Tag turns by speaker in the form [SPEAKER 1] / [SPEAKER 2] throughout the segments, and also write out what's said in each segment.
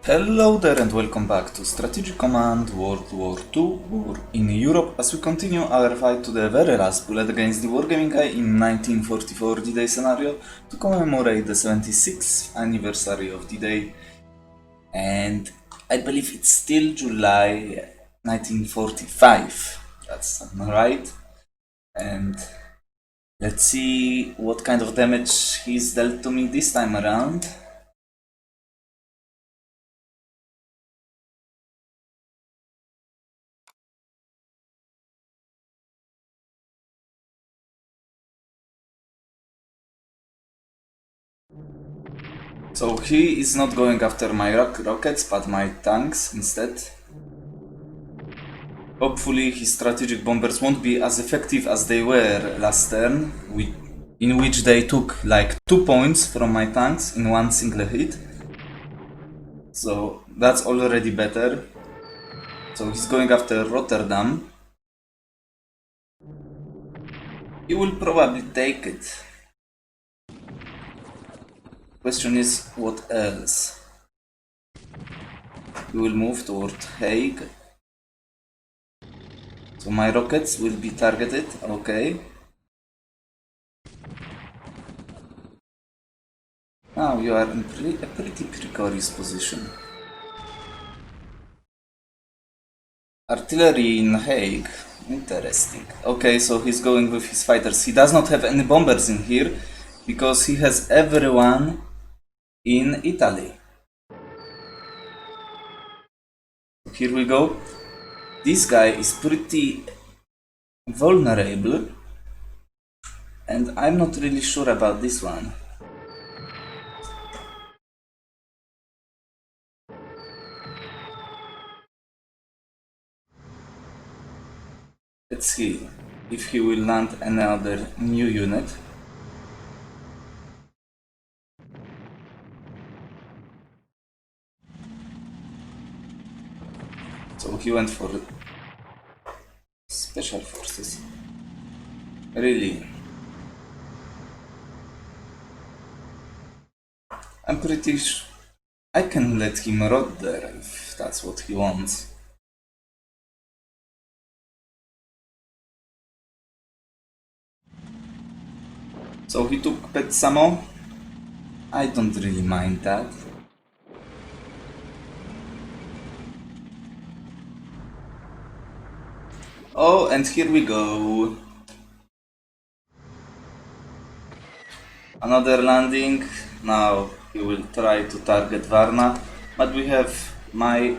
[SPEAKER 1] Hello there and welcome back to Strategic Command World War II War in Europe as we continue our fight to the very last bullet against the Wargaming Guy in 1944 D-Day scenario to commemorate the 76th anniversary of D-Day, and I believe it's still July 1945, that's right, and let's see what kind of damage he's dealt to me this time around. So he is not going after my rockets, but my tanks instead. Hopefully his strategic bombers won't be as effective as they were last turn, in which they took like 2 points from my tanks in one single hit. So that's already better. So he's going after Rotterdam. He will probably take it. Question is, what else? We will move toward Hague. So my rockets will be targeted, okay. Now you are in a pretty precarious position. Artillery in Hague, interesting. Okay, so he's going with his fighters. He does not have any bombers in here because he has everyone in Italy. Here we go. This guy is pretty vulnerable, and I'm not really sure about this one. Let's see if he will land another new unit. So he went for special forces. Really? I'm pretty sure I can let him rot there if that's what he wants. So he took Petsamo. I don't really mind that. Oh, and here we go. Another landing. Now he will try to target Varna, but we have my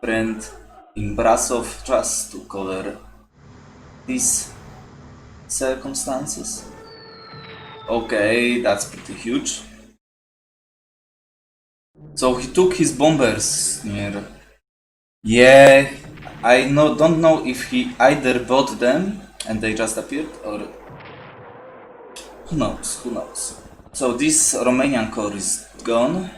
[SPEAKER 1] friend in Brasov just to cover these circumstances. Okay, that's pretty huge. So he took his bombers near. Yeah, I don't know if he either bought them and they just appeared, or who knows. So this Romanian core is gone.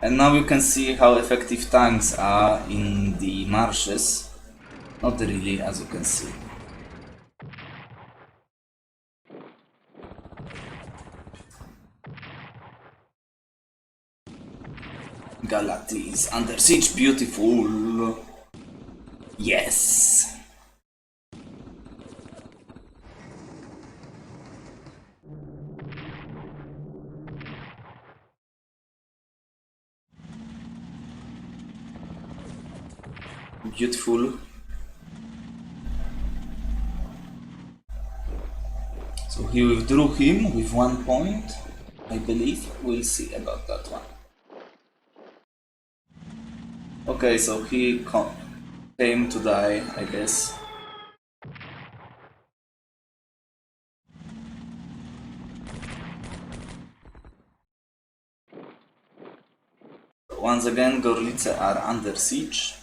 [SPEAKER 1] And now you can see how effective tanks are in the marshes. Not really, as you can see. Galati is under siege, beautiful. Yes. Beautiful. So he withdrew him with 1 point, I believe. We'll see about that one. Okay, so he came to die, I guess. Once again, Gorlice are under siege.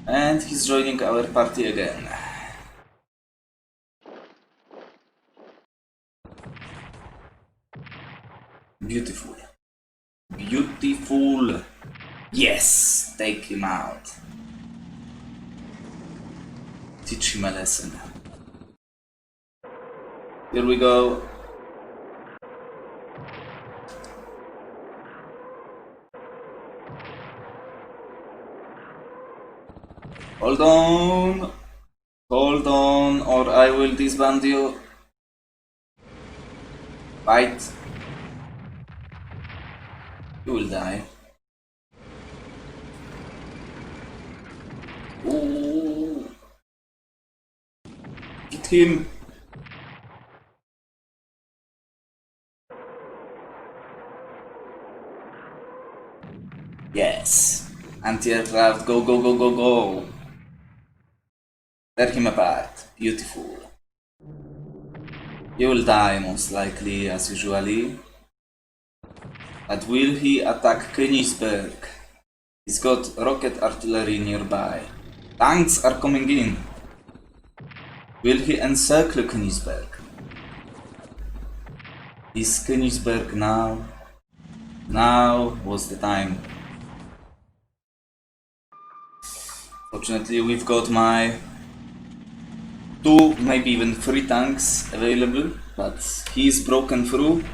[SPEAKER 1] And he's joining our party again. Beautiful. Beautiful. Yes, take him out. Teach him a lesson. Here we go. Hold on. Hold on, or I will disband you. Fight. You will die. Ooh. Hit him. Yes. Anti-aircraft, go, go, go, go, go. Tear him apart. Beautiful. He will die most likely, as usually. But will he attack Königsberg? He's got rocket artillery nearby. Tanks are coming in. Will he encircle Königsberg? Is Königsberg now? Now was the time. Fortunately, we've got my 2, maybe even 3 tanks available, but he's broken through.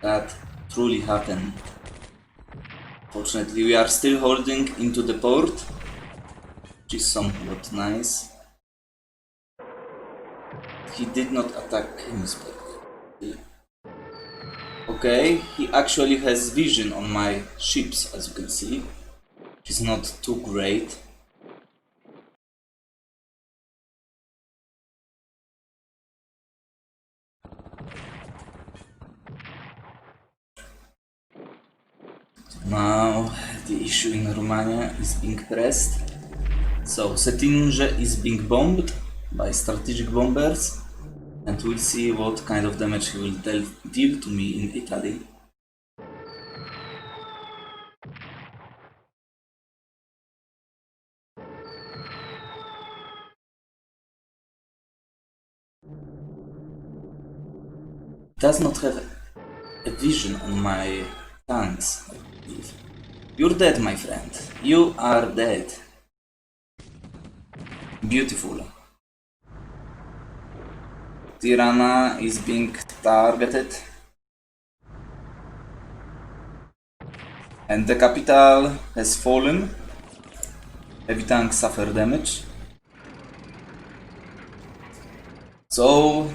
[SPEAKER 1] That truly happened. Fortunately, we are still holding into the port, which is somewhat nice. He did not attack Königsberg. Okay, he actually has vision on my ships, as you can see, which is not too great. Now the issue in Romania is being pressed. So Cetinje is being bombed by strategic bombers, and we'll see what kind of damage he will deal to me in Italy. Does not have a vision on my tanks, I believe. You're dead, my friend. You are dead. Beautiful. Tirana is being targeted. And the capital has fallen. Heavy tanks suffer damage. So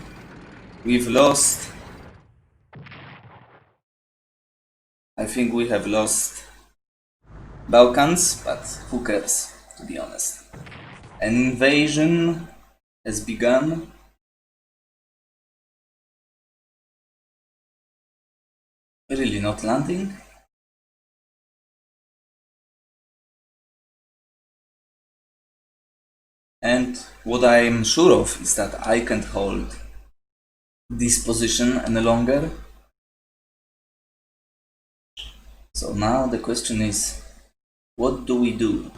[SPEAKER 1] we've lost. I think we have lost Balkans, but who cares, to be honest. An invasion has begun. Really not landing. And what I am sure of is that I can't hold this position any longer. So now the question is, what do we do?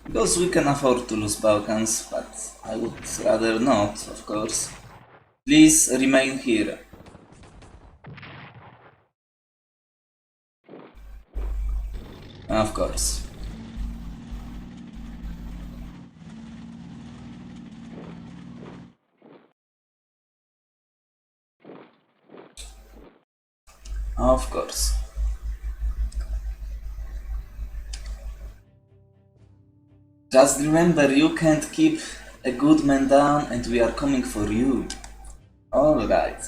[SPEAKER 1] Because we can afford to lose Balkans, but I would rather not, of course. Please remain here. Of course. Of course. Just remember, you can't keep a good man down, and we are coming for you. Alright.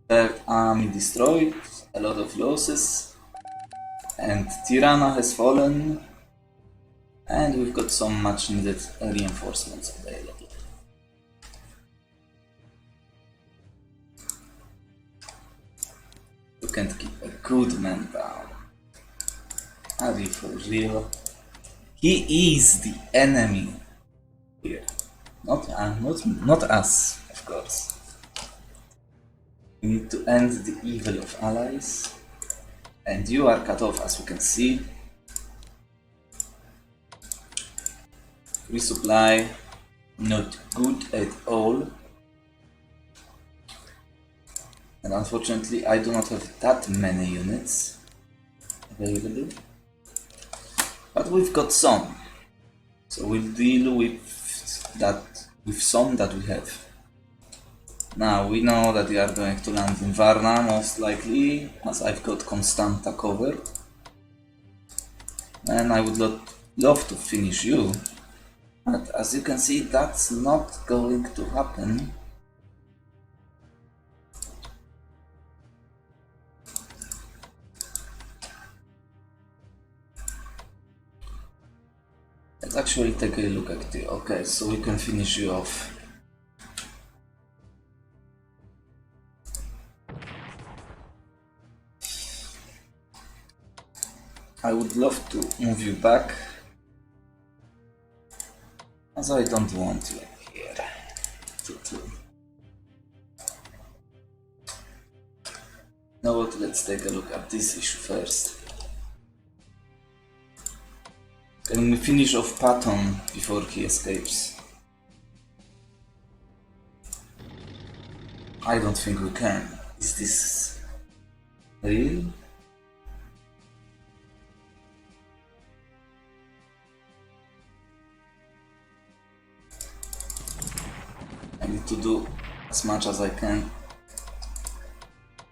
[SPEAKER 1] Third army destroyed, a lot of losses. And Tirana has fallen. And we've got some much needed reinforcements available. You can't keep a good man down. Are you for real? He is the enemy here. Not us, of course. We need to end the evil of allies. And you are cut off, as we can see. Resupply, not good at all. And unfortunately, I do not have that many units available. But we've got some. So we'll deal with that with some that we have. Now we know that we are going to land in Varna most likely, as I've got Constanta covered. And I would love to finish you, but as you can see, that's not going to happen. Let's actually take a look at it. Okay, so we can finish you off. I would love to move you back, as I don't want you here. Now what, let's take a look at this issue first. Can we finish off Patton before he escapes? I don't think we can. Is this real? I need to do as much as I can.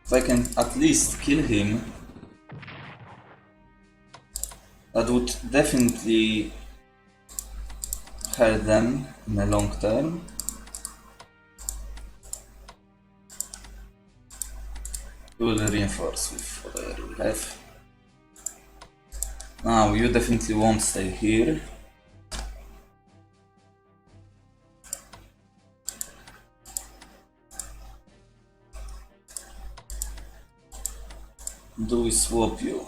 [SPEAKER 1] If I can at least kill him, that would definitely hurt them in the long term. We will reinforce with whatever we have. Now you definitely won't stay here. Do we swap you?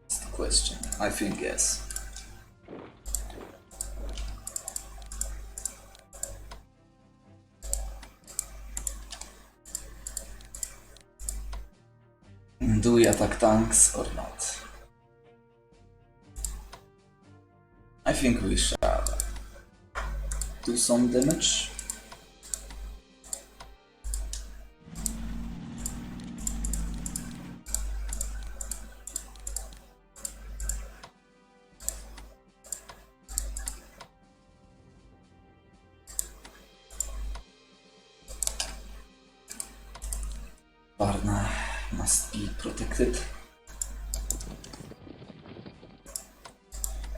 [SPEAKER 1] That's the question. I think yes. Do we attack tanks or not? I think we shall do some damage. Varna must be protected.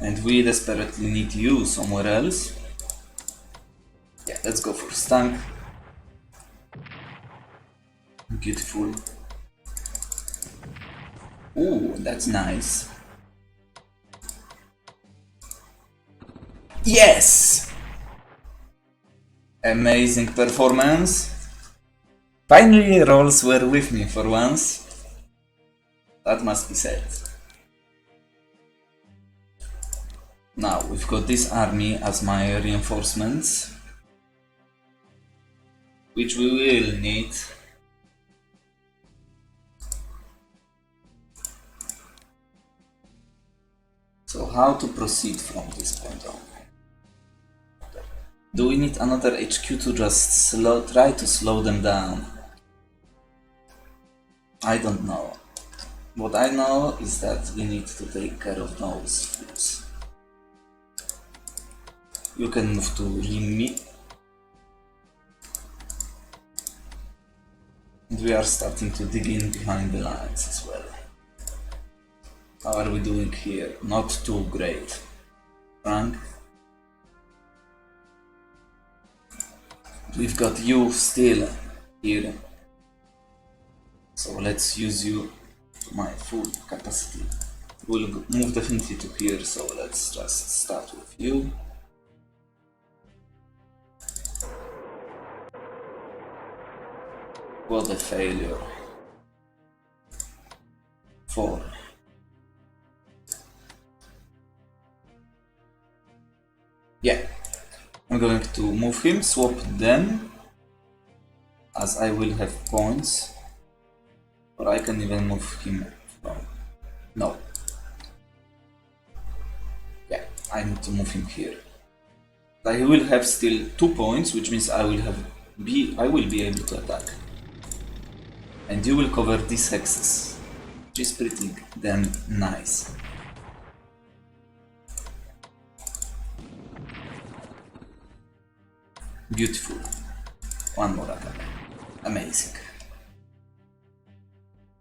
[SPEAKER 1] And we desperately need you somewhere else. Yeah, let's go for Stank. Beautiful. Ooh, that's nice. Yes! Amazing performance. Finally, rolls were with me for once. That must be said. Now, we've got this army as my reinforcements, which we will need. So, how to proceed from this point on? Do we need another HQ to just try to slow them down? I don't know. What I know is that we need to take care of those fools. You can move to Rimmi. And we are starting to dig in behind the lines as well. How are we doing here? Not too great. Frank? We've got you still here. So let's use you to my full capacity. We'll move definitely to here, so let's just start with you. What a failure. 4. Yeah. I'm going to move him, swap them, as I will have points. Or I can even move him from... No. Yeah, I need to move him here. I will have still 2 points, which means I will be able to attack. And you will cover these hexes, which is pretty damn nice. Beautiful. One more attack. Amazing.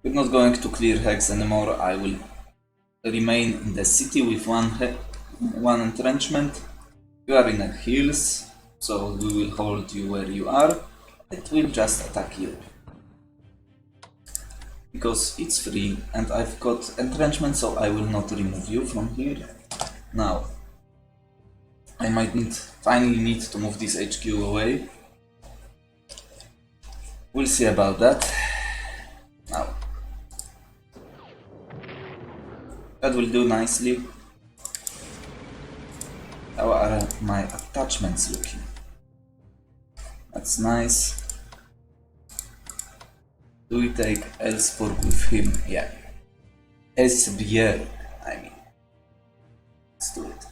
[SPEAKER 1] We're not going to clear hex anymore. I will remain in the city with one entrenchment. You are in the hills, so we will hold you where you are. It will just attack you. Because it's free and I've got entrenchment, so I will not remove you from here. Now, I might finally need to move this HQ away. We'll see about that. Now, that will do nicely. How are my attachments looking? That's nice. Do we take Ellsborg with him? Yeah. Esbjerg, I mean. Let's do it.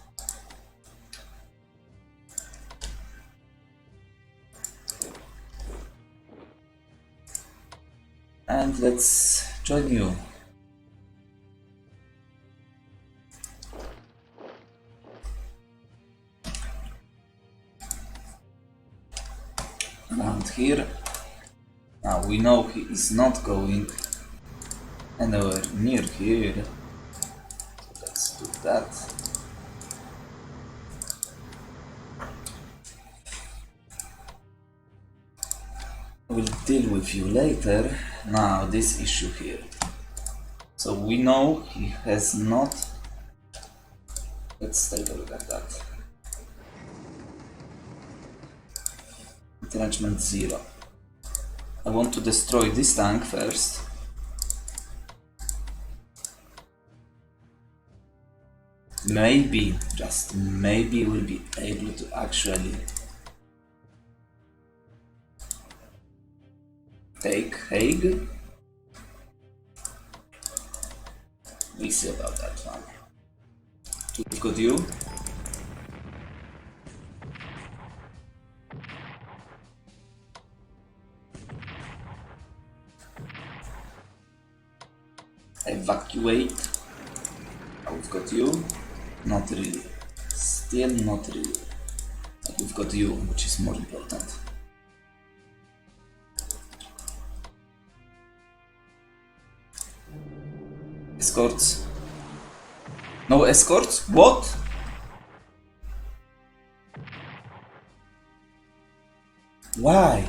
[SPEAKER 1] And let's join you. Around here. Now we know he is not going anywhere near here. So let's do that. We'll deal with you later. Now this issue here. So we know he has not. Let's take a look at that. Entrenchment 0. I want to destroy this tank first. Maybe, just maybe, we'll be able to actually take Hague. We'll see about that one. We've got you. Evacuate. We've got you. Not really. Still not really. But we've got you, which is more important. Escorts. No escorts? What? Why?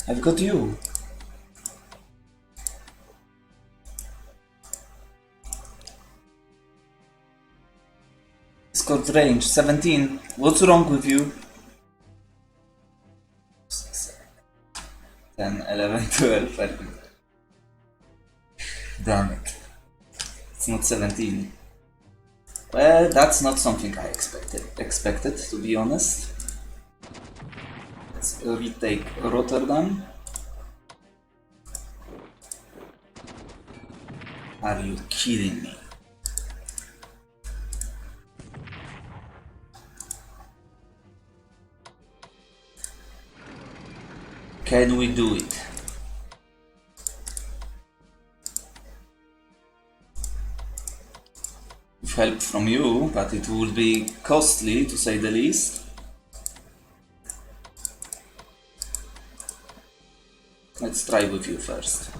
[SPEAKER 1] I've got you. Escort range 17. What's wrong with you? 10, 11, 12. Damn it. It's not 17. Well, that's not something I expected, to be honest. Let's retake Rotterdam. Are you kidding me? Can we do it? With help from you, but it will be costly to say the least. Let's try with you first.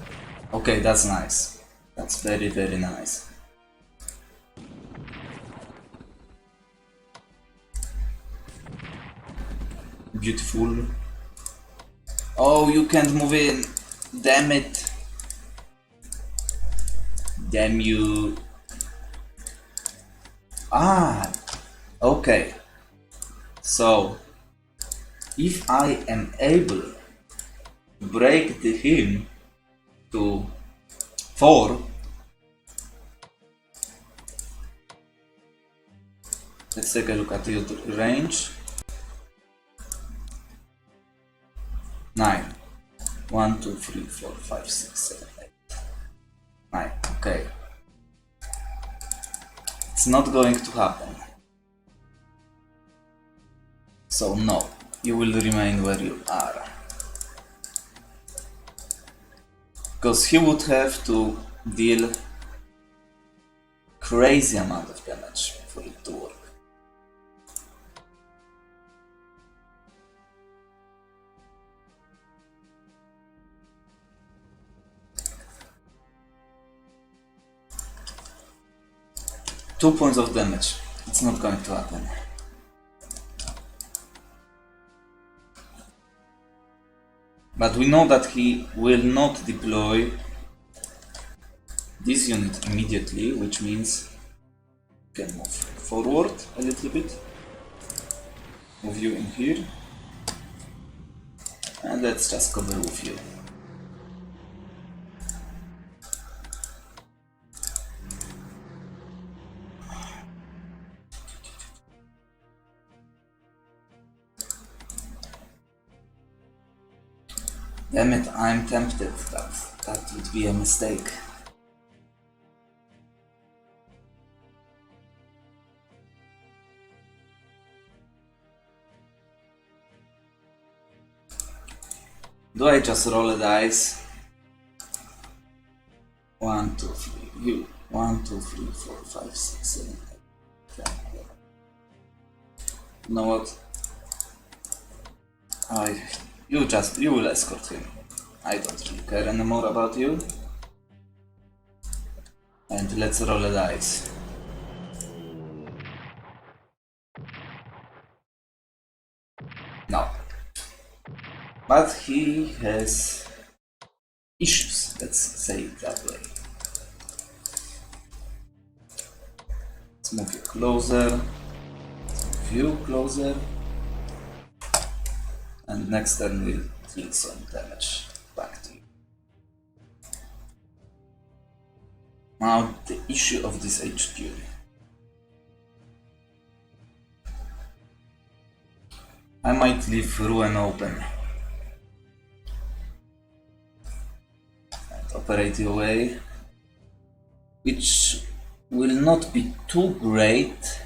[SPEAKER 1] Okay, that's nice. That's very, very nice. Beautiful. Oh, you can't move in. Damn it. Damn you. Ah, okay. So, if I am able to break him to 4, let's take a look at your range. 9. 1, 2, 3, 4, 5, 6, 7, 8. 9. Okay. It's not going to happen. So no, you will remain where you are. Because he would have to deal crazy amount of damage for it to work. 2 points of damage. It's not going to happen. But we know that he will not deploy this unit immediately, which means we can move forward a little bit. Move you in here. And let's just cover with you. Damn it, I'm tempted. That would be a mistake. Do I just roll a dice? 1, 2, 3. You. 1, 2, 3, 4, 5, 6, 7, 8, 10, 11. You know what? You will escort him. I don't really care anymore about you. And let's roll a dice. No. But he has issues, let's say it that way. Let's move you closer. Let's move you closer. And next turn we'll deal some damage back to you. Now the issue of this HQ. I might leave Ruin open. And operate your way. Which will not be too great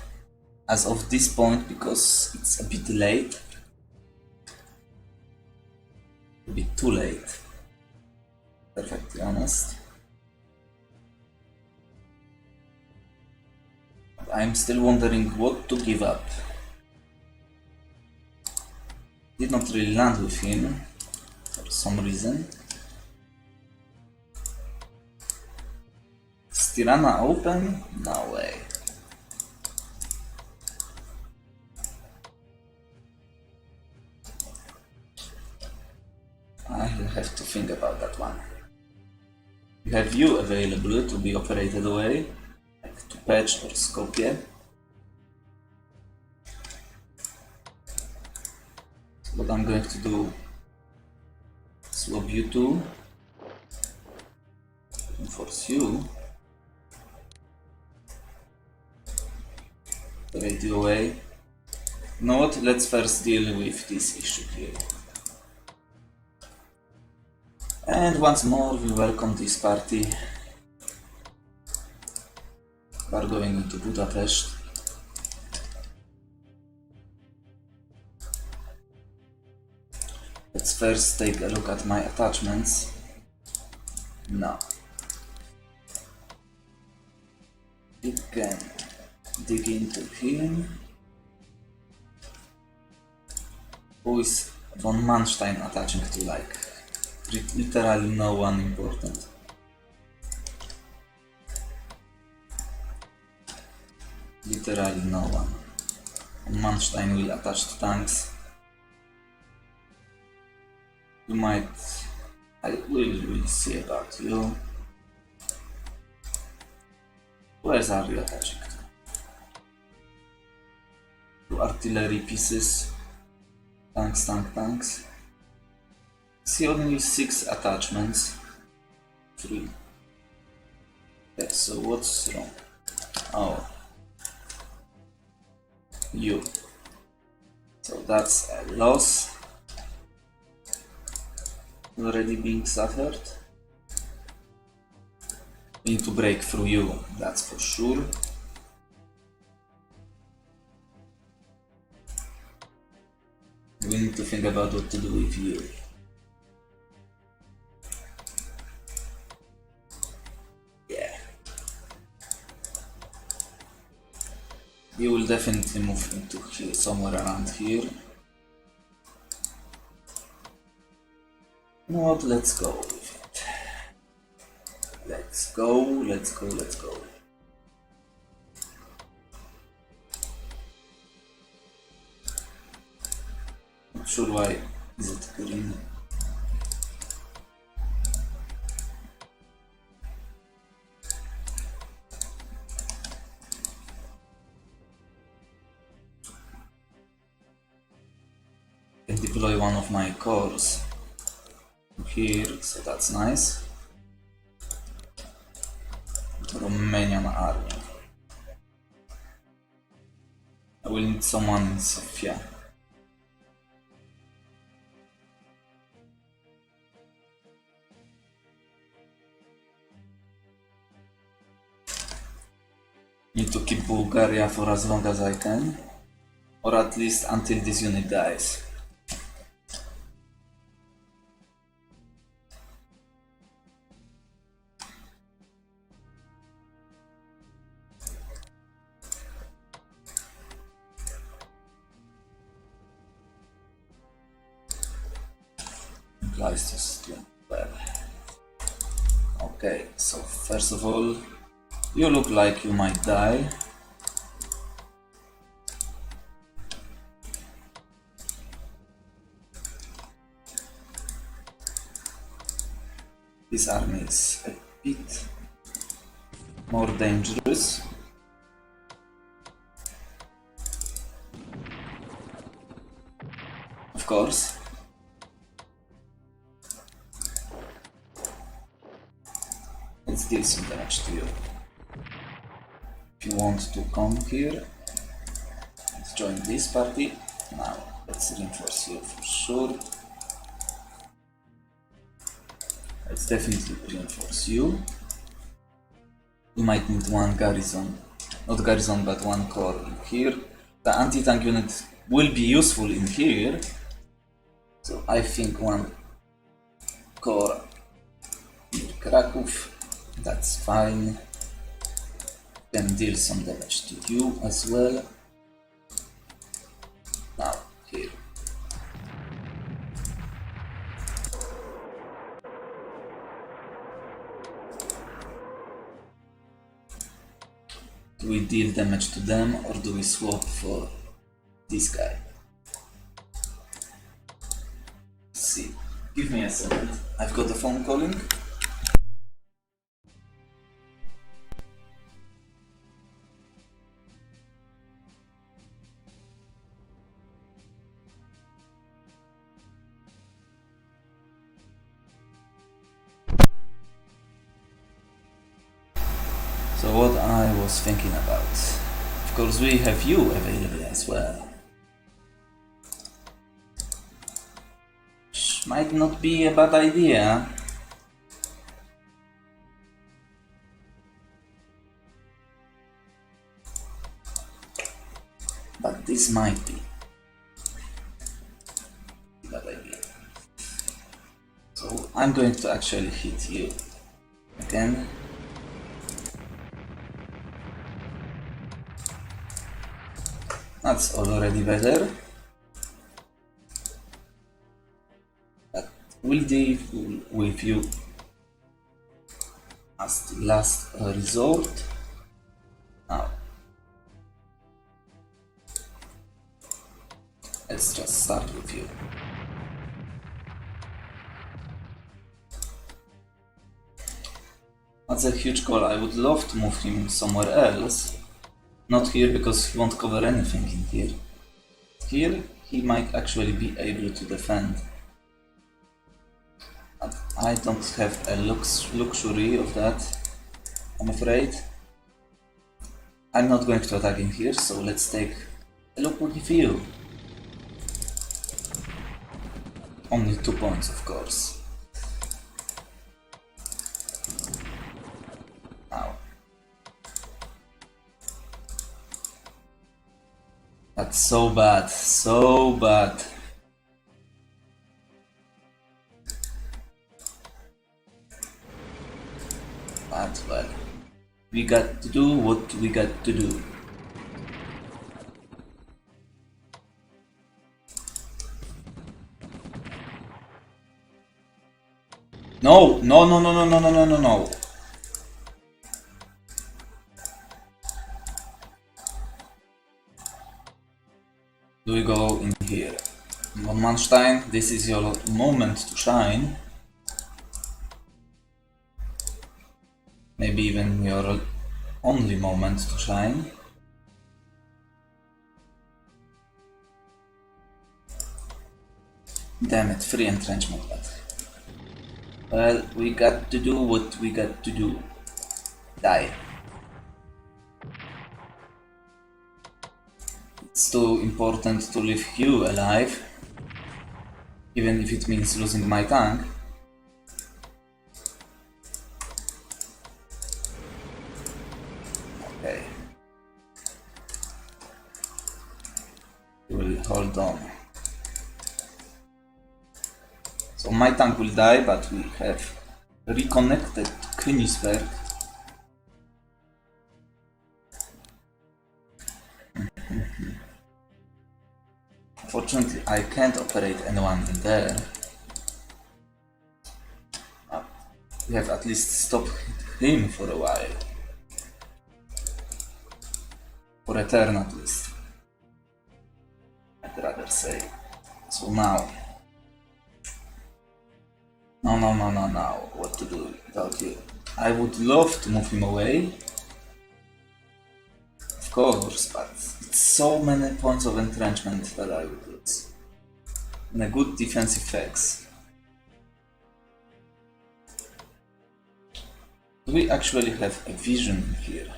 [SPEAKER 1] as of this point because it's a bit late. A bit too late, perfectly honest. I'm still wondering what to give up. Did not really land with him for some reason. Is Tirana open? No way. I have to think about that one. You have you available to be operated away, like to patch or Skopje. So what I'm going to do, swap you two, enforce you, operate you away. You know what, let's first deal with this issue here. And once more, we welcome this party. We are going into Budapest. Let's first take a look at my attachments. Now, you can dig into him. Who is von Manstein attaching to, like? Literally no one important. Literally no one. Manstein will attach to tanks. You might... I will see about you. Where are you attaching to? To artillery pieces. Tanks. See only 6 attachments. 3. Okay, so what's wrong? Oh. You. So that's a loss. Already being suffered. We need to break through you, that's for sure. We need to think about what to do with you. You will definitely move into here, somewhere around here. You know what, let's go with it. Let's go. sure why is it green. I can deploy one of my cores here, so that's nice. Romanian army. I will need someone in Sofia. Need to keep Bulgaria for as long as I can, or at least until this unit dies. Implies this 12. Okay, so first of all, you look like you might die. This army is a bit more dangerous. Of course. Let's deal some damage to you. If you want to come here, let's join this party. Now, let's reinforce you for sure. Let's definitely reinforce you. We might need one garrison, not garrison, but one core in here. The anti-tank unit will be useful in here, so I think one core in Kraków, that's fine. Can deal some damage to you as well. Now, here. Do we deal damage to them or do we swap for this guy? Let's see. Give me a second. I've got the phone calling. So what I was thinking about, of course we have you available as well. Which might not be a bad idea. But this might be a bad idea. So I'm going to actually hit you again. That's already better. But we'll deal with you as the last resort. Now, let's just start with you. That's a huge call. I would love to move him somewhere else. Not here because he won't cover anything in here. Here he might actually be able to defend. But I don't have a luxury of that, I'm afraid. I'm not going to attack in here, so let's take a look with you. Only 2 points, of course. Now. That's so bad, so bad. But well, we got to do what we got to do. No, no, no, no, no, no, no, no, no, no. Do we go in here? Von Manstein, this is your moment to shine. Maybe even your only moment to shine. Damn it, free entrenchment, but... well, we got to do what we got to do. Die. It's too important to leave you alive, even if it means losing my tank. Okay. You will hold on. So my tank will die, but we have reconnected to Königsberg. Fortunately, I can't operate anyone in there. We have at least stopped him for a while. For a turn at least. I'd rather say. So now. No. What to do without you? I would love to move him away. Of course, but it's so many points of entrenchment that I would lose. And a good defensive flex. Do we actually have a vision here?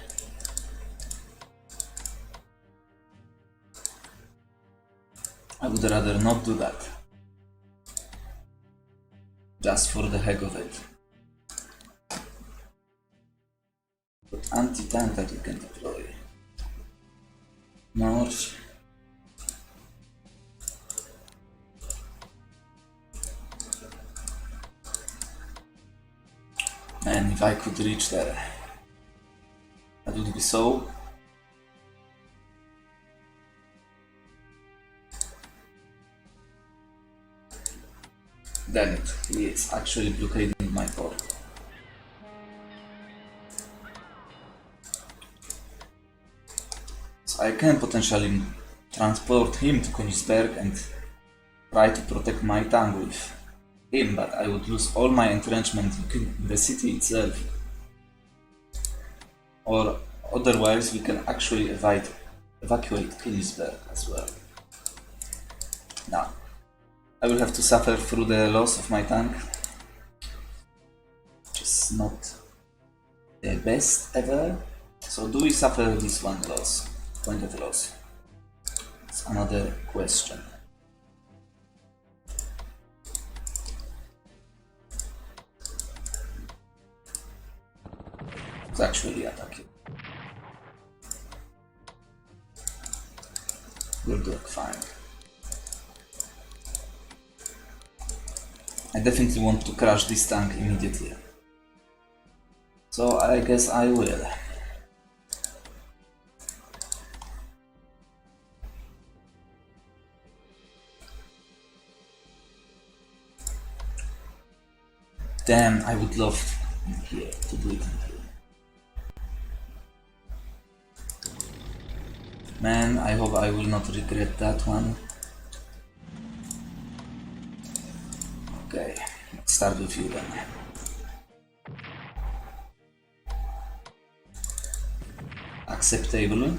[SPEAKER 1] I would rather not do that. Just for the heck of it. But anti-tank that we can deploy. North. Man, if I could reach there, that would be so. Damn it, he is actually blockading my port. So I can potentially transport him to Königsberg and try to protect my tank with him, but I would lose all my entrenchment in the city itself. Or otherwise we can actually evacuate Königsberg as well. Now, I will have to suffer through the loss of my tank, which is not the best ever. So do we suffer this one loss? Pointed loss. It's another question. It's actually attacking. We're doing fine. I definitely want to crash this tank immediately. So I guess I will. Damn, I would love here to do it in here. Man, I hope I will not regret that one. Okay, let's start with you then. Acceptable.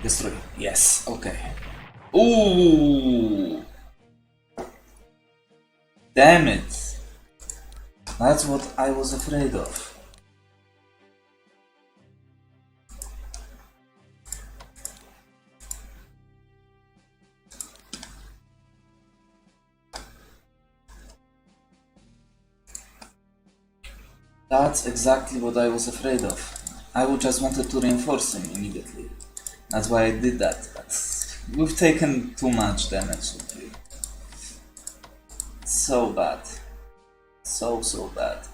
[SPEAKER 1] Destroy. Yes, okay. Ooh! Damn it! That's what I was afraid of. That's exactly what I was afraid of. I would just wanted to reinforce him immediately. That's why I did that, but we've taken too much damage. So bad. So bad.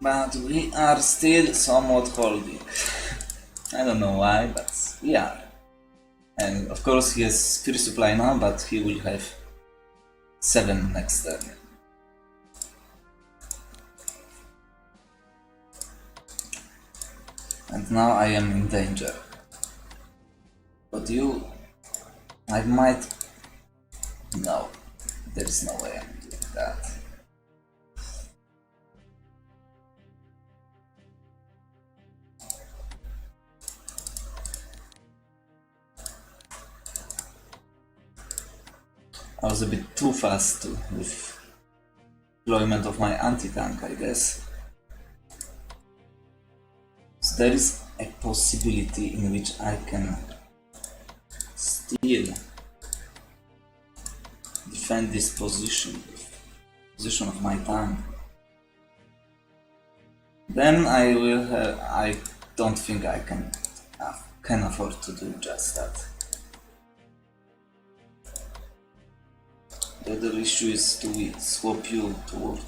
[SPEAKER 1] But we are still somewhat holding. I don't know why, but we are. And of course he has free supply now, but he will have 7 next turn. and now I am in danger. But I might... No, there is no way I'm doing that. I was a bit too fast with deployment of my anti-tank, I guess. So there is a possibility in which I can still defend this position of my tank. Then I don't think I can afford to do just that. The other issue is to swap you toward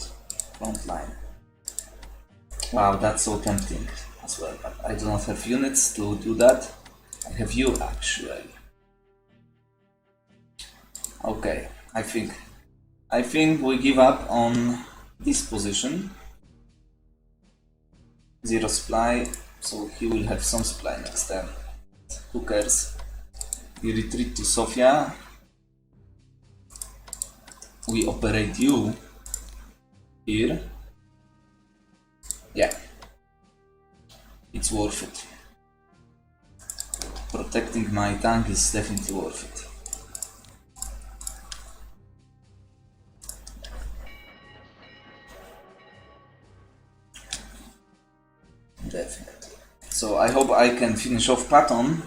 [SPEAKER 1] front line. Wow, that's so tempting as well, but I do not have units to do that. I have you actually. Okay, I think we give up on this position. Zero supply, so he will have some supply next turn. Who cares? We retreat to Sofia. We operate you here. Yeah, it's worth it. Protecting my tank is definitely worth it. Definitely. So I hope I can finish off Patton,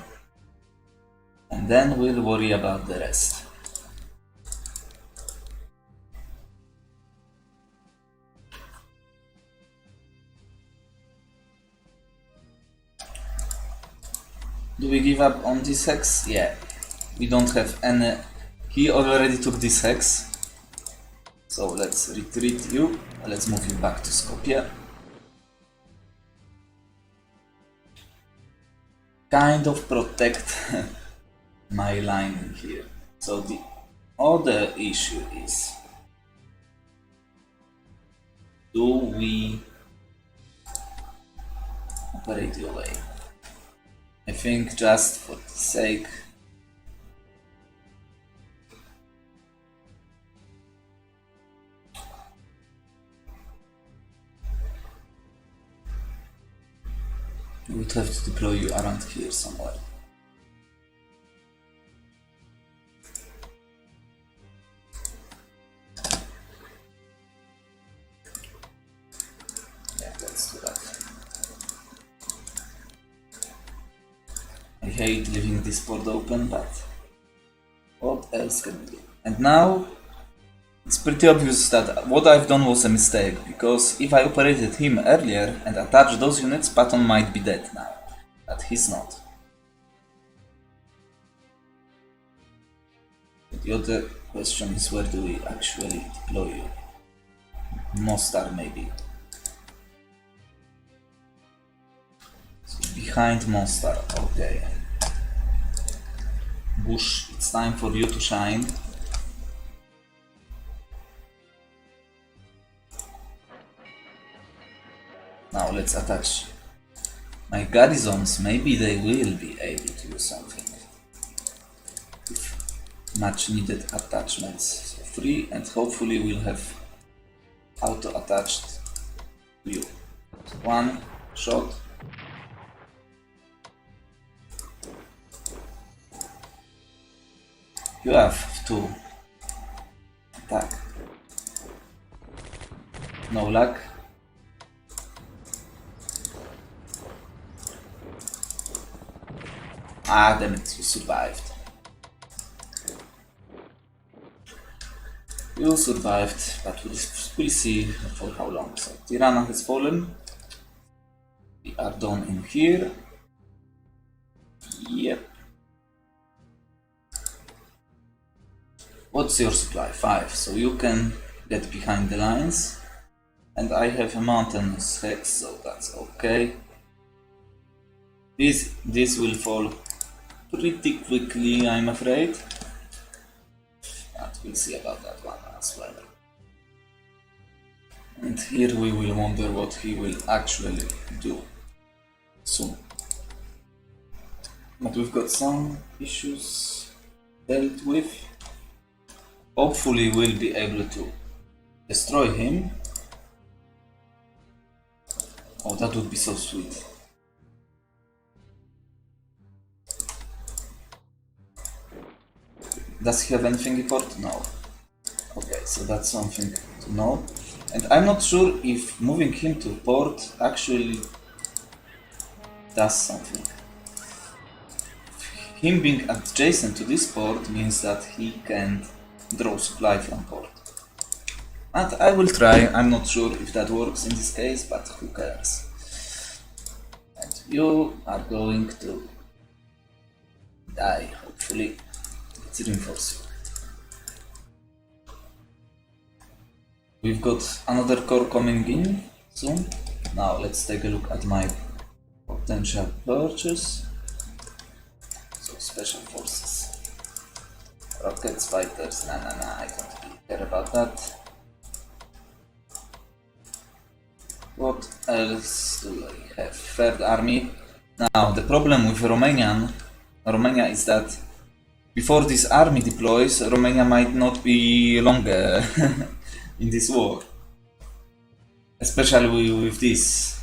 [SPEAKER 1] and then we'll worry about the rest. Do we give up on this hex? Yeah. We don't have any... He already took this hex. So let's retreat you. Let's move you back to Skopje. Kind of protect my line here. So the other issue is... Do we operate you away? I think just for the sake we would have to deploy you around here somewhere. Yeah, let's do that. I hate leaving this port open, but what else can we do? And now it's pretty obvious that what I've done was a mistake, because if I operated him earlier and attached those units, Patton might be dead now, but he's not. But the other question is, where do we actually deploy you? Mostar maybe. So behind Mostar, okay. Bush, it's time for you to shine. Now let's attach my garrisons. Maybe they will be able to do something with much needed attachments. So 3, and hopefully we'll have auto attached you. 1 shot. You have to attack. No luck. Ah, damn it, you survived. You survived, but we'll see for how long. So Tirana has fallen. We are done in here. Yep. What's your supply? 5, so you can get behind the lines. And I have a mountainous hex, so that's okay. This will fall pretty quickly, I'm afraid. But we'll see about that one as well. And here we will wonder what he will actually do soon. but we've got some issues dealt with. Hopefully we'll be able to destroy him. Oh, that would be so sweet. Does he have anything important? No. Okay, so that's something to know. And I'm not sure if moving him to port actually does something. Him being adjacent to this port means that he can draw supply from port. But I will try. I'm not sure if that works in this case, but who cares. And you are going to die, hopefully. Let's reinforce you. We've got another core coming in soon. Now let's take a look at my potential purchase. So special forces. Rockets, fighters, nah, I don't really care about that. What else do I have? Third army. Now the problem with Romania is that before this army deploys, Romania might not be longer in this war. Especially with this,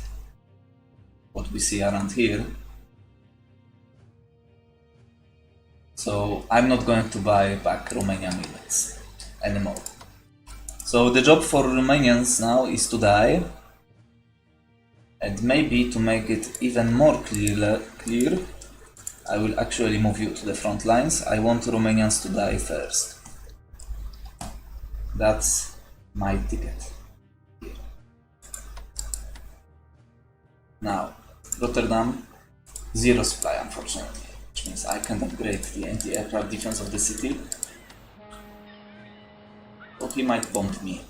[SPEAKER 1] what we see around here. So I'm not going to buy back Romanian units anymore. So the job for Romanians now is to die. And maybe to make it even more clear, I will actually move you to the front lines. I want Romanians to die first. That's my ticket here. Now, Rotterdam, zero supply unfortunately, which means I can't upgrade the anti-aircraft defense of the city. So he might bomb me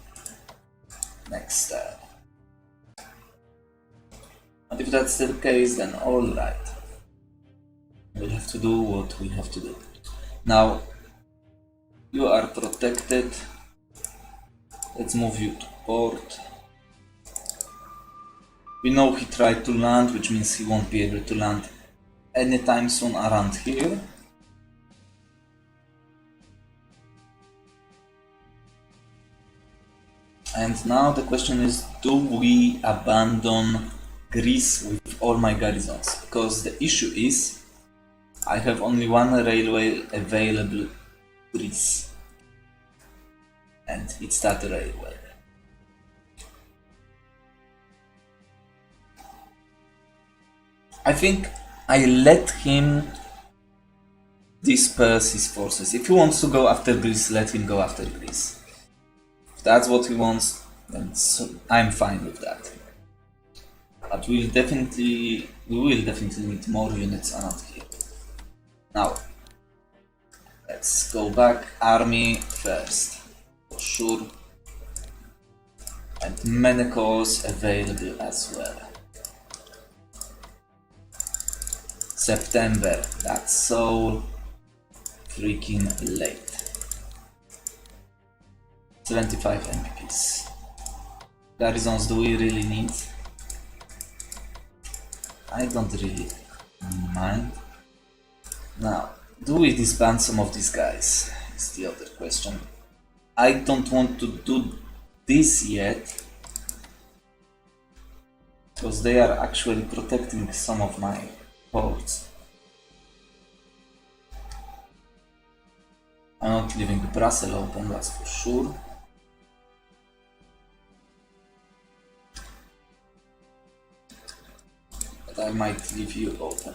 [SPEAKER 1] next turn. But if that's the case, then alright. We'll have to do what we have to do. Now, you are protected. Let's move you to port. We know he tried to land, which means he won't be able to land anytime soon around here. And now the question is, do we abandon Greece with all my garrisons? Because the issue is, I have only one railway available in Greece. And it's that railway. I think I let him disperse his forces. If he wants to go after Greece, let him go after Greece. If that's what he wants, then I'm fine with that. But we will definitely need more units around here. Now, let's go back. Army first, for sure. And many cores available as well. September, that's so freaking late. 75 MPPs. Garrisons do we really need? I don't really mind. Now, do we disband some of these guys? Is the other question. I don't want to do this yet, because they are actually protecting some of my ports. I'm not leaving Brussels open, that's for sure. But I might leave you open.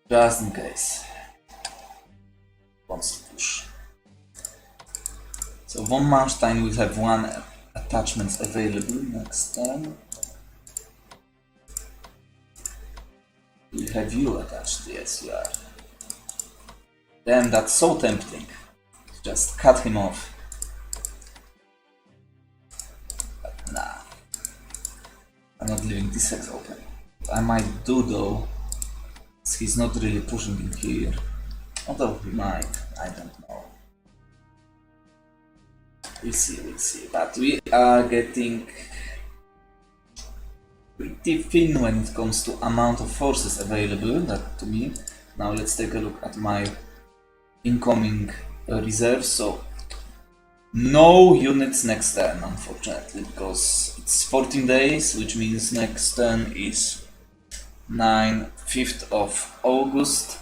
[SPEAKER 1] Just in case. Wants to push. So von Manstein will have one attachment available next turn. We'll have you attached, yes you are. Damn, that's so tempting. Just cut him off. But nah. I'm not leaving this hex open. I might do though. He's not really pushing in here. Although he might, I don't know. We'll see. But we are getting pretty thin when it comes to amount of forces available, that to me. Now let's take a look at my incoming reserves. So no units next turn, unfortunately, because it's 14 days, which means next turn is 5th of August.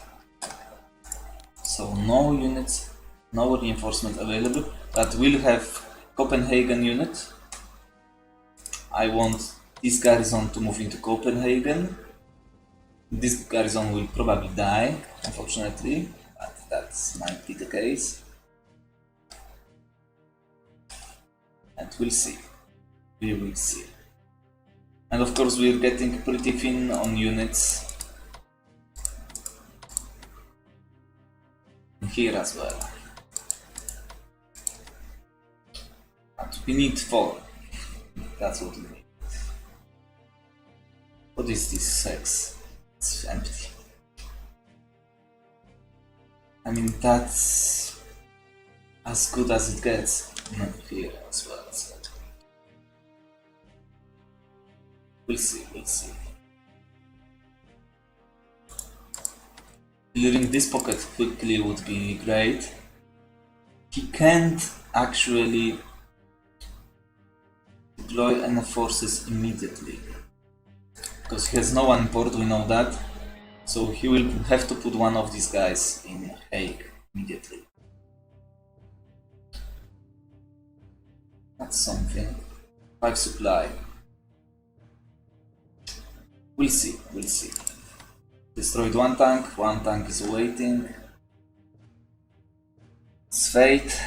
[SPEAKER 1] So no units, no reinforcement available, but we'll have Copenhagen unit. I want this garrison to move into Copenhagen. This garrison will probably die, unfortunately, but that might be the case. And we'll see. We will see. And of course we're getting pretty thin on units here as well. But we need 4. That's what we need. What is this 6? It's empty. I mean, that's as good as it gets here as well. So we'll see, we'll see. Clearing this pocket quickly would be great. He can't actually deploy any forces immediately, because he has no one in port, we know that. So he will have to put one of these guys in Hague immediately. That's something. 5 supply. We'll see, we'll see. Destroyed one tank is waiting. It's fate,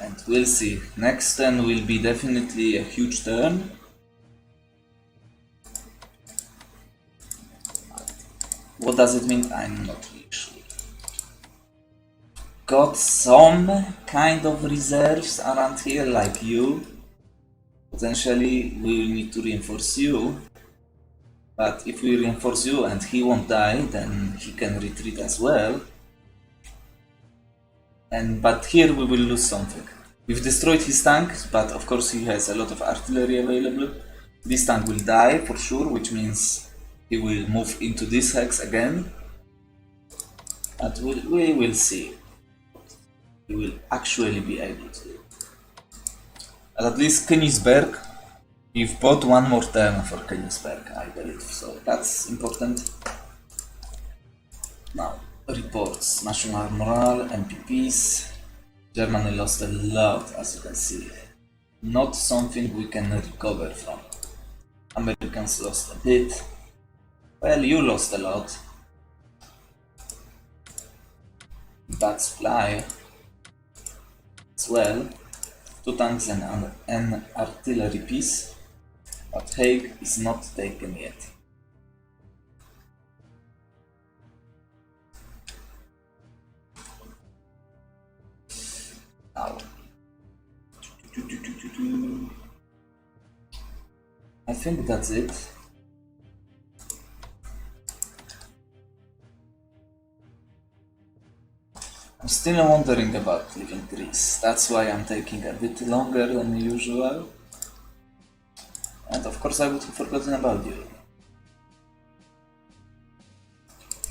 [SPEAKER 1] and we'll see. Next turn will be definitely a huge turn. What does it mean? I'm not really sure. Got some kind of reserves around here, like you. Potentially we will need to reinforce you. But if we reinforce you and he won't die, then he can retreat as well. But here we will lose something. We've destroyed his tank, but of course he has a lot of artillery available. This tank will die for sure, which means he will move into this hex again. But we will see. He will actually be able to do. At least Königsberg, we've bought one more turn for Königsberg, I believe, so that's important. Now, reports, national morale, MPPs. Germany lost a lot, as you can see. Not something we can recover from. Americans lost a bit. Well, you lost a lot. Bad supply as well. 2 tanks and an artillery piece. But Hague is not taken yet. Now, I think that's it. I'm still wondering about leaving Greece. That's why I'm taking a bit longer than usual. And of course I would have forgotten about you.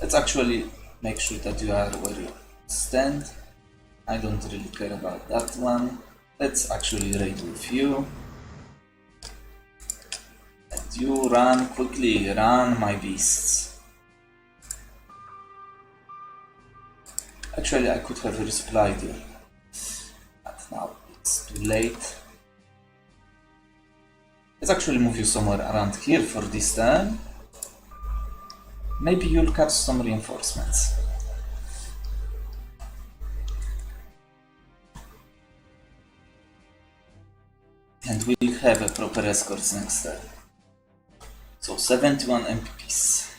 [SPEAKER 1] Let's actually make sure that you are where you stand. I don't really care about that one. Let's actually raid with you. And you run quickly, run my beasts. Actually, I could have resupplied you, but now it's too late. Let's actually move you somewhere around here for this turn. Maybe you'll catch some reinforcements. And we'll have a proper escorts next turn. So 71 MPPs.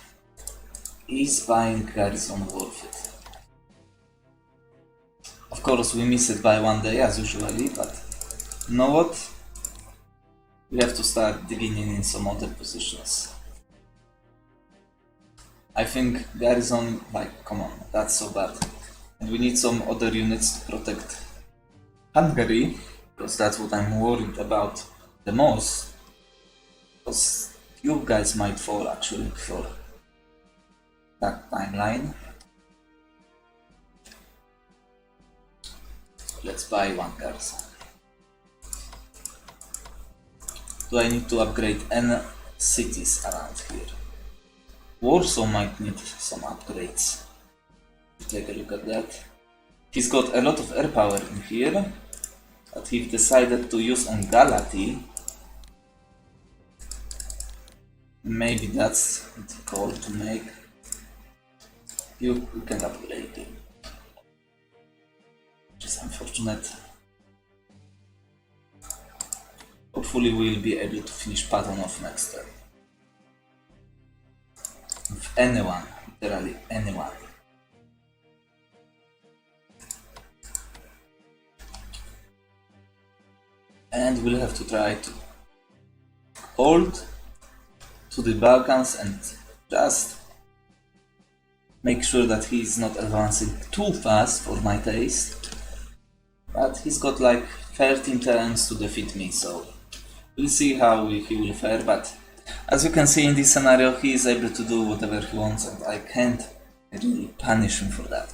[SPEAKER 1] Is buying garrison worth it? Of course, we miss it by 1 day as usually, but you know what? We have to start digging in some other positions. I think garrison, like, come on, that's so bad. And we need some other units to protect Hungary, because that's what I'm worried about the most. Because You guys might fall actually before that timeline. Let's buy one garrison. Do I need to upgrade any cities around here? Warsaw might need some upgrades. Take a look at that. He's got a lot of air power in here, but he decided to use on Galati. Maybe that's the call to make. You can upgrade it. Which is unfortunate. Hopefully we'll be able to finish pattern off next turn. With anyone, literally anyone. And we'll have to try to hold to the Balkans and just make sure that he's not advancing too fast for my taste. But he's got like 13 turns to defeat me, so we'll see how he will fare. But as you can see in this scenario, he is able to do whatever he wants and I can't really punish him for that.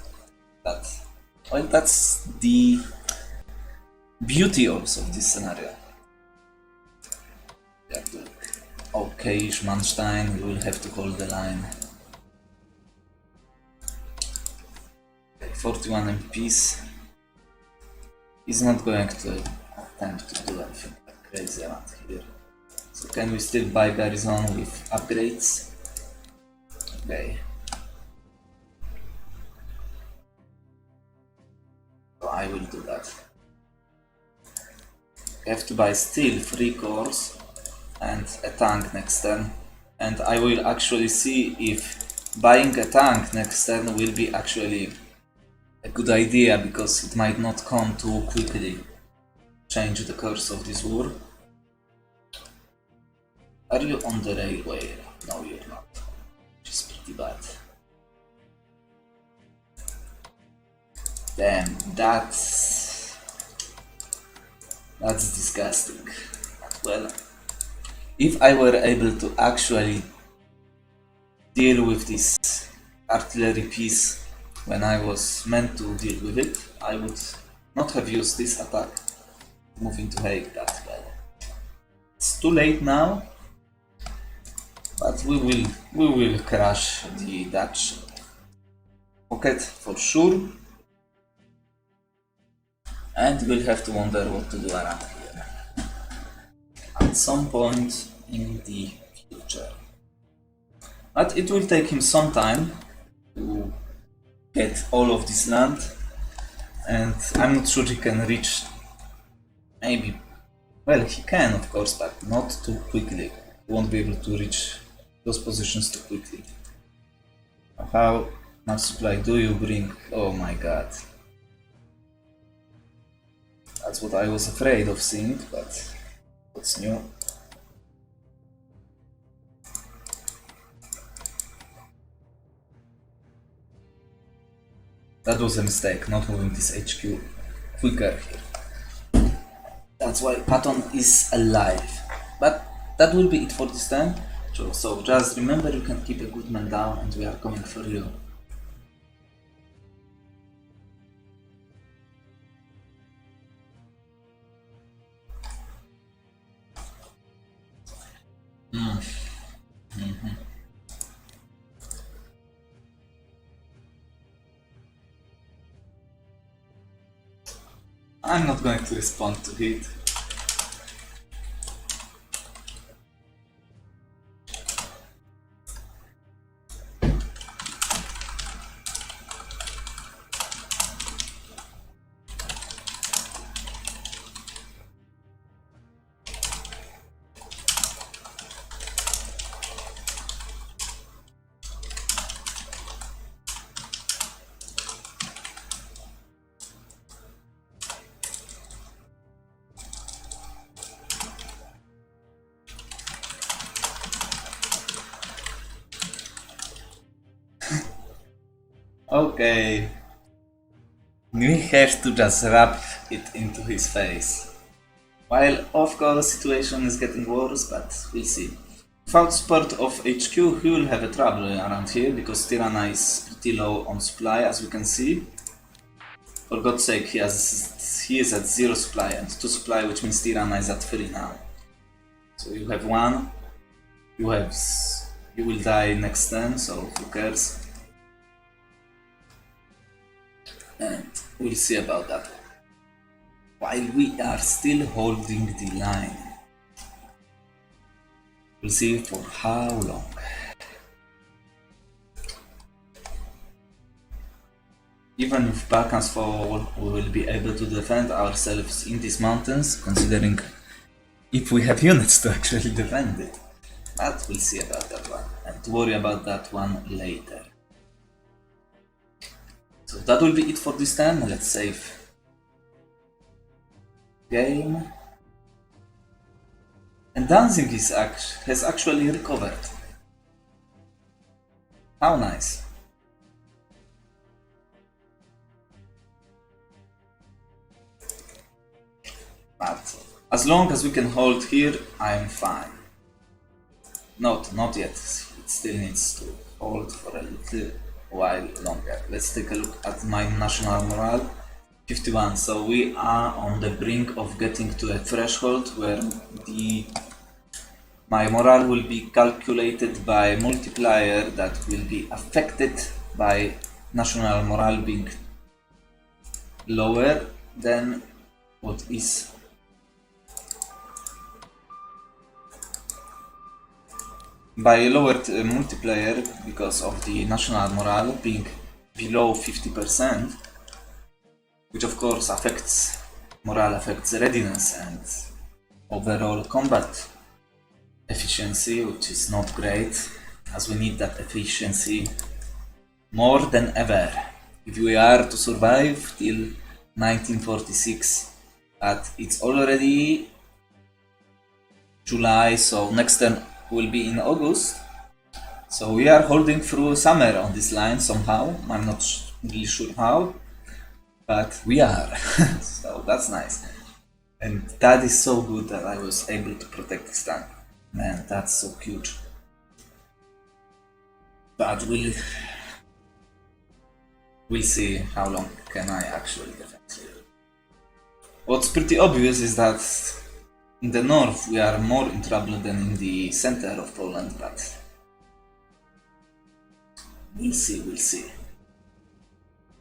[SPEAKER 1] Well, that's the beauty also of this scenario. We are doing okay-ish Manstein, we will have to hold the line. 41 MPs. He's not going to attempt to do anything crazy around here. So can we still buy garrison with upgrades? Okay. So I will do that. I have to buy still 3 cores and a tank next turn, and I will actually see if buying a tank next turn will be actually a good idea, because it might not come too quickly change the course of this war. Are you on the railway? No, you're not, which is pretty bad. Damn, that's disgusting. Well, if I were able to actually deal with this artillery piece when I was meant to deal with it, I would not have used this attack moving to Hague that well. It's too late now, but we will crush the Dutch pocket for sure, and we'll have to wonder what to do around here at some point in the future. But it will take him some time to get all of this land, and I'm not sure he can reach. Maybe, well, he can of course, but not too quickly. He won't be able to reach those positions too quickly. How much supply do you bring? Oh my god. That's what I was afraid of seeing, but what's new? That was a mistake, not moving this HQ quicker here. That's why Patton is alive. But that will be it for this time. So just remember, you can keep a good man down and we are coming for you. I'm not going to respond to it. Okay, we have to just rub it into his face. While of course the situation is getting worse, but we'll see. Without support of HQ, he will have a trouble around here, because Tirana is pretty low on supply, as we can see. For God's sake, he is at 0 supply and 2 supply, which means Tirana is at 3 now. So you have 1, you will die next turn, so who cares? And we'll see about that. While we are still holding the line. We'll see for how long. Even with Balkans fall, we will be able to defend ourselves in these mountains, considering if we have units to actually defend it. But we'll see about that one, and worry about that one later. So that will be it for this time. Let's save game. And Danzig has actually recovered. How nice. But as long as we can hold here, I'm fine. Not yet. It still needs to hold for a little while longer. Let's take a look at my national morale. 51. So we are on the brink of getting to a threshold where my morale will be calculated by multiplier that will be affected by national morale being lower than what is by a lowered multiplier, because of the national morale being below 50%, which of course affects morale, affects readiness and overall combat efficiency, which is not great, as we need that efficiency more than ever if we are to survive till 1946. But it's already July, so next turn will be in August. So we are holding through summer on this line somehow. I'm not really sure how, but we are. So that's nice. And that is so good that I was able to protect this tank. Man, that's so cute. But we'll see how long can I actually defend here. What's pretty obvious is that in the north we are more in trouble than in the center of Poland, but we'll see.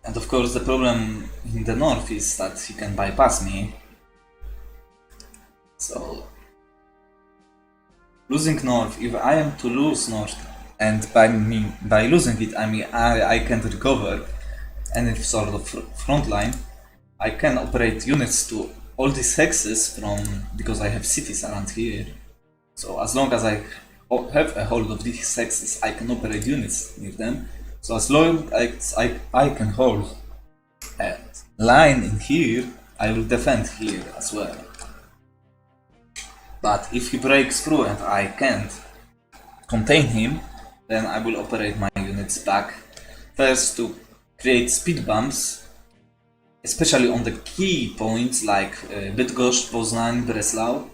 [SPEAKER 1] And of course the problem in the north is that he can bypass me. So losing north, if I am to lose north, and by losing it I mean I can't recover any sort of front line, I can operate units to all these hexes because I have cities around here. So as long as I have a hold of these hexes, I can operate units near them. So as long as I can hold a line in here, I will defend here as well. But if he breaks through and I can't contain him, then I will operate my units back. First to create speed bumps, especially on the key points like Bydgoszcz, Poznań, Breslau,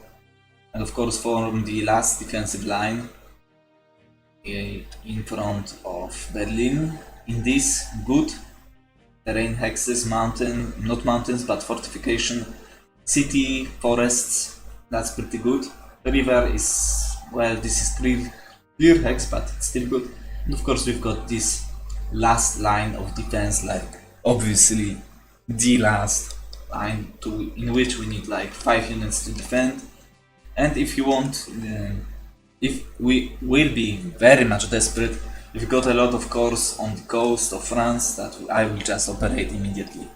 [SPEAKER 1] and of course form the last defensive line in front of Berlin in these good terrain hexes, not mountains but fortification, city, forests. That's pretty good. The river is, well, this is clear hex, but it's still good. And of course we've got this last line of defense, like obviously the last line in which we need like 5 units to defend. And if you want, if we will be very much desperate, we've got a lot of corps on the coast of France that I will just operate immediately.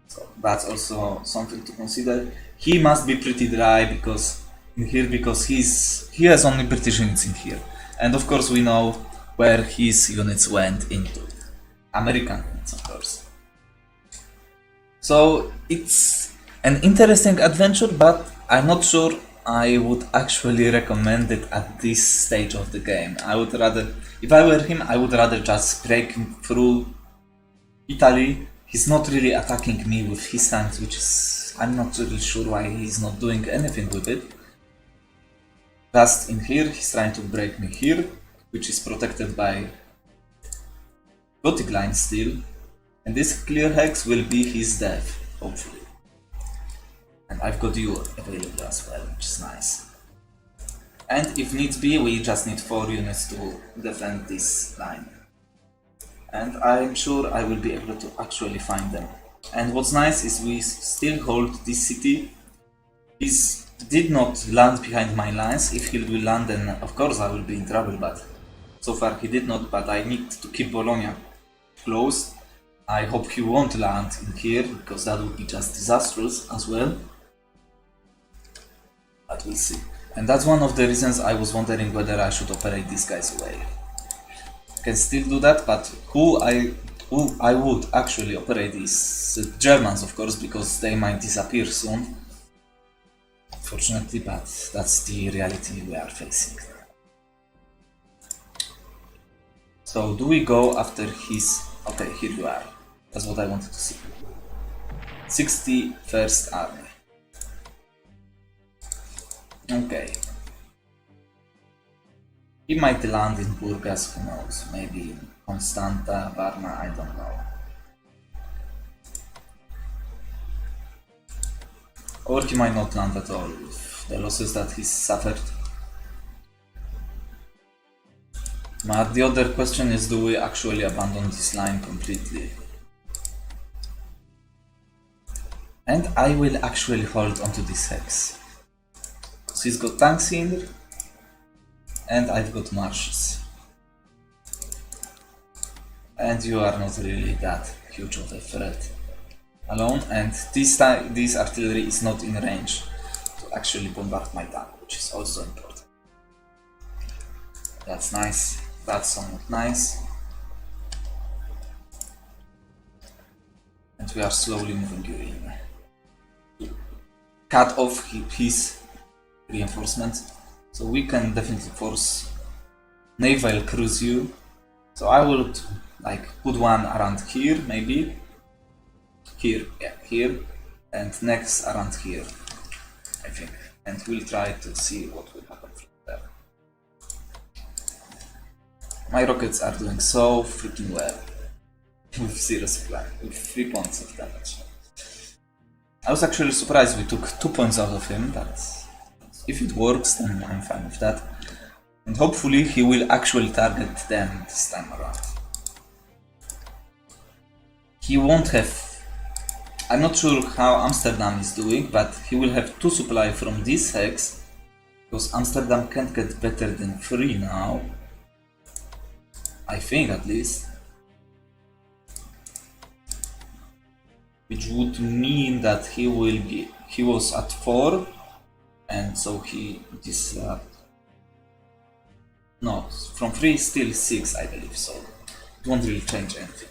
[SPEAKER 1] So that's also something to consider. He must be pretty dry because he has only British units in here. And of course we know where his units went into. American units, of course. So it's an interesting adventure, but I'm not sure I would actually recommend it at this stage of the game. I would rather, if I were him, I would rather just break through Italy. He's not really attacking me with his tanks, which is, I'm not really sure why he's not doing anything with it. just in here, he's trying to break me here, which is protected by Gothic line still, and this clear hex will be his death, hopefully. And I've got you available as well, which is nice. And if needs be, we just need 4 units to defend this line. And I'm sure I will be able to actually find them. And what's nice is we still hold this city. He did not land behind my lines. If he will land, then of course I will be in trouble, but so far he did not. But I need to keep Bologna closed. I hope he won't land in here, because that would be just disastrous as well. But we'll see. And that's one of the reasons I was wondering whether I should operate these guys away. Can still do that, but who I would actually operate is the Germans, of course, because they might disappear soon. Unfortunately, but that's the reality we are facing. So do we go after his... Okay, here you are. That's what I wanted to see. 61st Army. Okay. He might land in Burgas, who knows, maybe in Constanta, Varna, I don't know. Or he might not land at all with the losses that he's suffered. But the other question is, do we actually abandon this line completely? And I will actually hold onto this hex. So he's got tanks in, and I've got marshes. And you are not really that huge of a threat alone, and this artillery is not in range to actually bombard my tank, which is also important. That's nice, that's somewhat nice. And we are slowly moving you in. Cut off his reinforcements, so we can definitely force naval cruise you. So I would like put one around here, maybe here, yeah, here, and next around here, I think, and we'll try to see what will happen from there. My rockets are doing so freaking well with 0 supply, with 3 points of damage. I was actually surprised we took 2 points out of him, but if it works, then I'm fine with that. And hopefully he will actually target them this time around. He won't have... I'm not sure how Amsterdam is doing, but he will have 2 supply from this hex, because Amsterdam can't get better than 3 now. I think, at least. Which would mean that he will be... he was at 4, and so this... no, from 3 still 6, I believe, so it won't really change anything.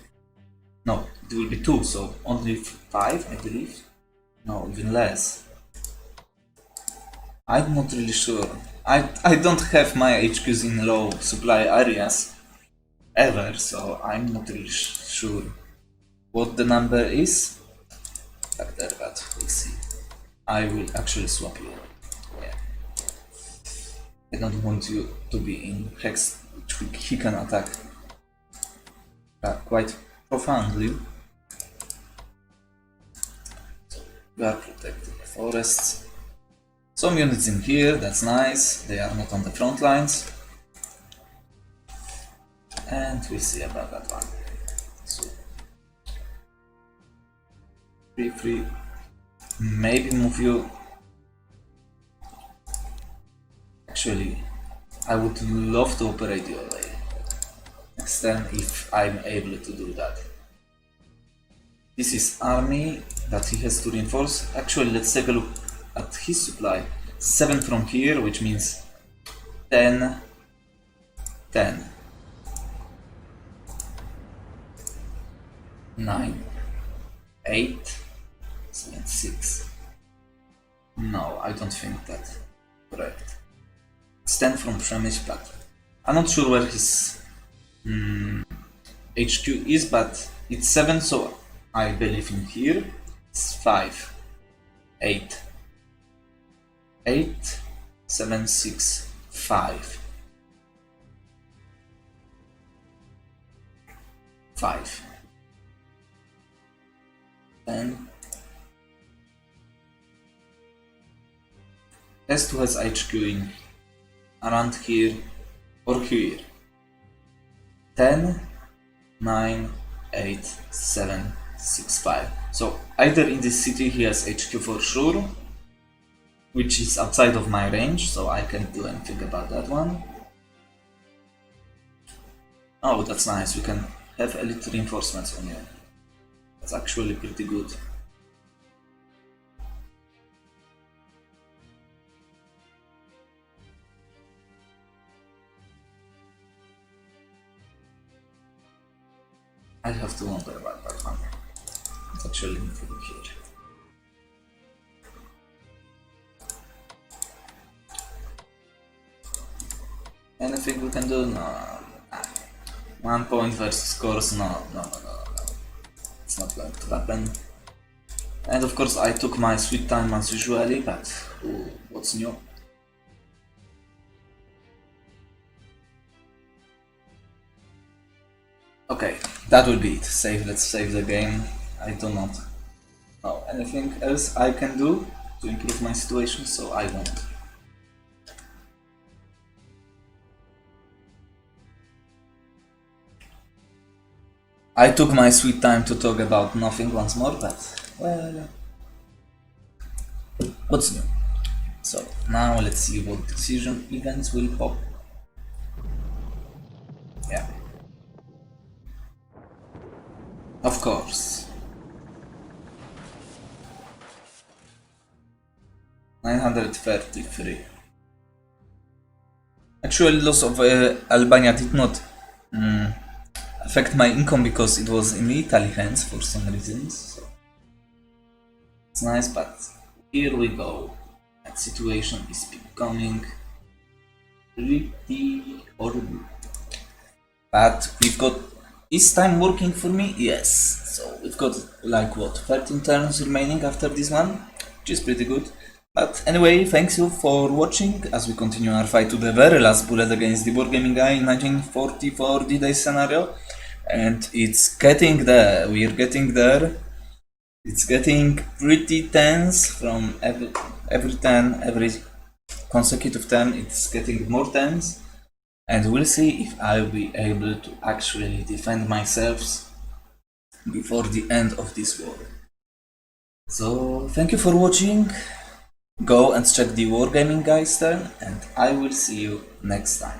[SPEAKER 1] No, it will be 2, so only 5, I believe. No, even less. I'm not really sure. I don't have my HQs in low supply areas ever, so I'm not really sure what the number is back there, but we'll see. I will actually swap you. Yeah. I don't want you to be in hex which he can attack quite profoundly. So we are protecting the forests. Some units in here, that's nice. They are not on the front lines. And we'll see about that one. So 3-3. Maybe move you. Actually, I would love to operate you away next turn if I'm able to do that. This is army that he has to reinforce. Actually, let's take a look at his supply. 7 from here, which means 10, 10, 9, 8, 7, 6. No, I don't think that's correct. It's 10 from Przemyśl, but I'm not sure where his HQ is, but it's 7, so I believe in here. It's 5, 8, 8, 7, 6, 5. 5. 10. S2 has HQ in around here or here. 10, 9, 8, 7, 6, 5. So either in this city he has HQ for sure, which is outside of my range, so I can't do anything about that one. Oh, that's nice, we can have elite reinforcements on you. That's actually pretty good. I have to wonder about that one. It's actually improving here. Anything we can do? No. 1 point versus course? No. It's not going to happen. And of course I took my sweet time as usually, but what's new? Okay, that will be it. Let's save the game. I do not know anything else I can do to improve my situation, so I won't. I took my sweet time to talk about nothing once more, but well, what's new? So now let's see what decision events will pop. Yeah. Of course. 933. Actually, loss of Albania did not affect my income because it was in Italy hands for some reasons. So it's nice, but here we go. That situation is becoming pretty horrible. But we've got. Is time working for me? Yes. So we've got like what, 13 turns remaining after this one, which is pretty good. But anyway, thanks you for watching as we continue our fight to the very last bullet against the Wargaming Guy in 1944 D-Day scenario. And it's getting there, we're getting there. It's getting pretty tense from every turn, every consecutive turn, it's getting more tense. And we'll see if I'll be able to actually defend myself before the end of this war. So thank you for watching. Go and check the Wargaming Guy's turn, and I will see you next time.